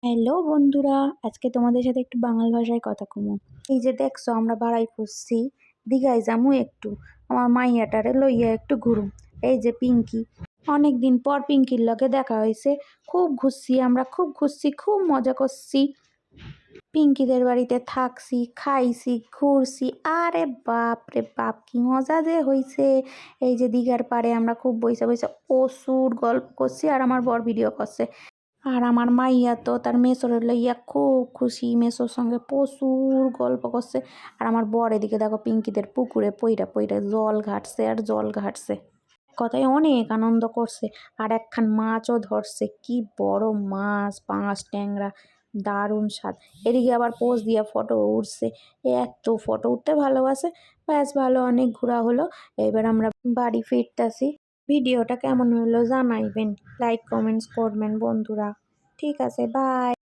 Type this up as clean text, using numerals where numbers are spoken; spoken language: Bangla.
হ্যালো বন্ধুরা, আজকে তোমাদের সাথে একটু বাংলা ভাষায় কথা কমু। এই যে দেখছো আমরা বাড়াই পড়ছি, দীঘায় যামু একটু, আমার মাইয়াটারে লইয়া একটু ঘুরুম। এই যে পিঙ্কি, অনেকদিন পর পিঙ্কির লগে দেখা হয়েছে। খুব ঘুরছি, আমরা খুব ঘুরছি, খুব মজা করছি। পিঙ্কিদের বাড়িতে থাকছি, খাইছি, ঘুরছি। আরে বাপ রে বাপ, কি মজা যে হইছে। এই যে দীঘার পাড়ে আমরা খুব বইসা বইসা প্রচুর গল্প করছি, আর আমার বর ভিডিও করছে। আর আমার মাইয়া তো তার মেসোরে লইয়া খুব খুশি, মেসোর সঙ্গে প্রচুর গল্প করছে। আর আমার বর এদিকে দেখো পিঙ্কিদের পুকুরে পইরা পইরা জল ঘাটছে আর জল ঘাটছে, কথায় অনেক আনন্দ করছে। আর একখান মাছও ধরছে, কি বড় মাছ, পাঁচ ট্যাংরা, দারুণ স্বাদ। এদিকে আবার পোজ দিয়া ফটো উঠছে, এত ফটো উঠতে ভালোবাসে। ব্যাস, ভালো, অনেক ঘোরা হলো। এবার আমরা বাড়ি ফিরতাছি। ভিডিওটা কেমন হলো জানাইবেন, লাইক কমেন্টস করবেন বন্ধুরা। ঠিক আছে, বাই।